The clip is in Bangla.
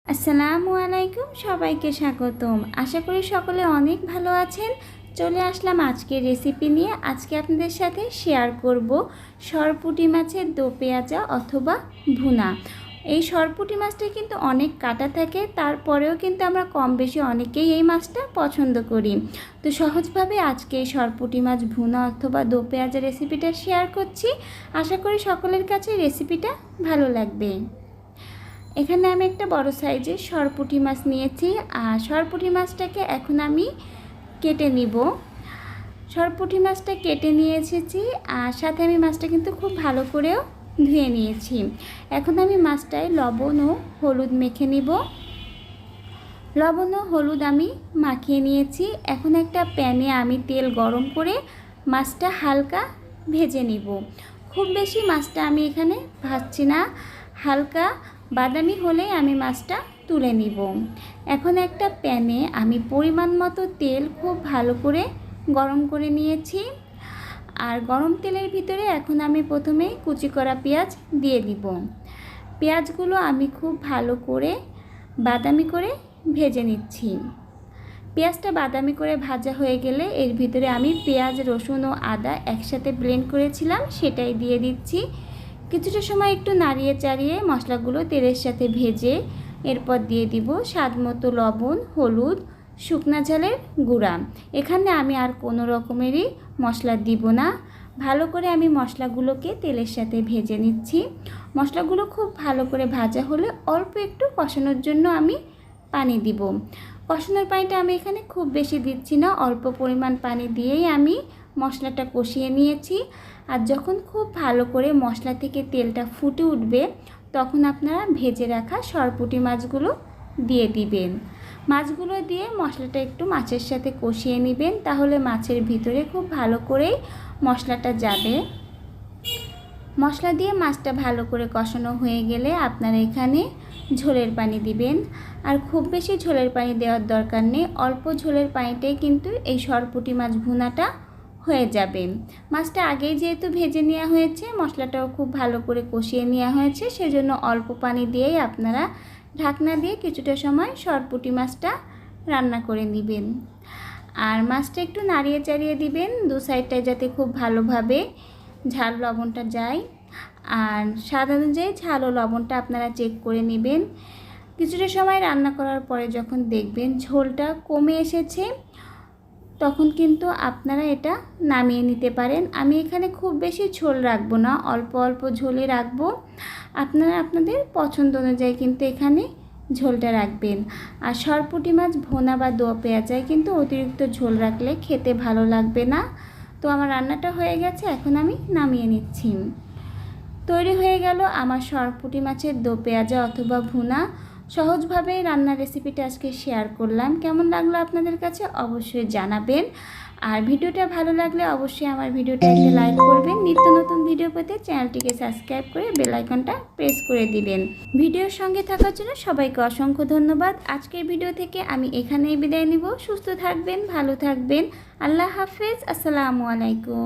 আসসালামু আলাইকুম, সবাইকে স্বাগতম। আশা করি সকলে অনেক ভালো আছেন। চলে আসলাম আজকের রেসিপি নিয়ে। আজকে আপনাদের সাথে শেয়ার করব সরপুঁটি মাছের দো পেঁয়াজা অথবা ভুনা। এই সরপুঁটি মাছটা কিন্তু অনেক কাটা থাকে, তারপরেও কিন্তু আমরা কম বেশি অনেকেই এই মাছটা পছন্দ করি। তো সহজভাবে আজকে এই সরপুঁটি মাছ ভুনা অথবা দো পেঁয়াজা রেসিপিটা শেয়ার করছি। আশা করি সকলের কাছে রেসিপিটা ভালো লাগবে। এখানে আমি একটা বড় সাইজের সরপুঁটি মাছ নিয়েছি, আর সরপুঁটি মাছটাকে এখন আমি কেটে নিব। সরপুঁটি মাছটা কেটে নিয়ে এসেছি, আর সাথে আমি মাছটা কিন্তু খুব ভালো করেও ধুয়ে নিয়েছি। এখন আমি মাছটায় লবণ ও হলুদ মেখে নিব। লবণ ও হলুদ আমি মাখিয়ে নিয়েছি। এখন একটা প্যানে আমি তেল গরম করে মাছটা হালকা ভেজে নিব। খুব বেশি মাছটা আমি এখানে ভাজছি না, হালকা বাদামি হলেই আমি মাছটা তুলে নিব। এখন একটা প্যানে আমি পরিমাণ মতো তেল খুব ভালো করে গরম করে নিয়েছি, আর গরম তেলের ভিতরে এখন আমি প্রথমে কুচি করা পেঁয়াজ দিয়ে দিব। পেঁয়াজগুলো আমি খুব ভালো করে বাদামি করে ভেজে নিচ্ছি। পেঁয়াজটা বাদামি করে ভাজা হয়ে গেলে এর ভিতরে আমি পেঁয়াজ, রসুন ও আদা একসাথে ব্লেন্ড করেছিলাম সেটাই দিয়ে দিচ্ছি। কিছুটা সময় একটু নাড়িয়ে চাড়িয়ে মশলাগুলো তেলের সাথে ভেজে এরপর দিয়ে দিব স্বাদ মতো লবণ, হলুদ, শুকনা ঝালের গুঁড়া। এখানে আমি আর কোনো রকমেরই মশলা দিব না। ভালো করে আমি মশলাগুলোকে তেলের সাথে ভেজে নিচ্ছি। মশলাগুলো খুব ভালো করে ভাজা হলে অল্প একটু কষানোর জন্য আমি পানি দিব। কষানোর পানিটা আমি এখানে খুব বেশি দিচ্ছি না, অল্প পরিমাণ পানি দিয়েই আমি মশলাটা কষিয়ে নিয়েছি। আর যখন খুব ভালো করে মশলা থেকে তেলটা ফুটে উঠবে তখন আপনারা ভেজে রাখা সরপুঁটি মাছগুলো দিয়ে দিবেন। মাছগুলো দিয়ে মশলাটা একটু মাছের সাথে কষিয়ে নেবেন, তাহলে মাছের ভিতরে খুব ভালো করেই মশলাটা যাবে। মশলা দিয়ে মাছটা ভালো করে কষানো হয়ে গেলে আপনারা এখানে ঝোলের পানি দিবেন। আর খুব বেশি ঝোলের পানি দেওয়ার দরকার নেই, অল্প ঝোলের পানিতেই কিন্তু এই সরপুঁটি মাছ ভুনাটা হয়ে যাবে। মাছটা আগেই যেহেতু ভেজে নেওয়া হয়েছে, মশলাটাও খুব ভালো করে কষিয়ে নেওয়া হয়েছে, সেজন্য অল্প পানি দিয়েই আপনারা ঢাকনা দিয়ে কিছুটা সময় সরপুঁটি মাছটা রান্না করে নেবেন। আর মাছটা একটু নাড়িয়ে চাড়িয়ে দিবেন দু সাইডটায়, যাতে খুব ভালোভাবে ঝাল লবণটা যায়। আর স্বাদ অনুযায়ী ঝাল ও লবণটা আপনারা চেক করে নেবেন। কিছুটা সময় রান্না করার পরে যখন দেখবেন ঝোলটা কমে এসেছে তখন কিন্তু আপনারা এটা নামিয়ে নিতে পারেন। আমি এখানে খুব বেশি ঝোল রাখবো না, অল্প অল্প ঝোলই রাখবো। আপনারা আপনাদের পছন্দ অনুযায়ী কিন্তু এখানে ঝোলটা রাখবেন। আর সরপুঁটি মাছ ভোনা বা দো পেঁয়াজায় কিন্তু অতিরিক্ত ঝোল রাখলে খেতে ভালো লাগবে না। তো আমার রান্নাটা হয়ে গেছে, এখন আমি নামিয়ে নিচ্ছি। তৈরি হয়ে গেল আমার সরপুঁটি মাছের দো পেঁয়াজা অথবা ভুনা। সহজভাবে রান্নার রেসিপিটা আজকে শেয়ার করলাম। কেমন লাগলো আপনাদের কাছে অবশ্যই জানাবেন। আর ভিডিওটা ভালো লাগলে অবশ্যই আমার ভিডিওটা একটা লাইক করবেন। নিত্য নতুন ভিডিও পেতে চ্যানেলটিকে সাবস্ক্রাইব করে বেল আইকনটা প্রেস করে দিবেন। ভিডিওর সঙ্গে থাকার জন্য সবাইকে অসংখ্য ধন্যবাদ। আজকের ভিডিও থেকে আমি এখানেই বিদায় নিব। সুস্থ থাকবেন, ভালো থাকবেন। আল্লাহ হাফেজ। আসসালামু আলাইকুম।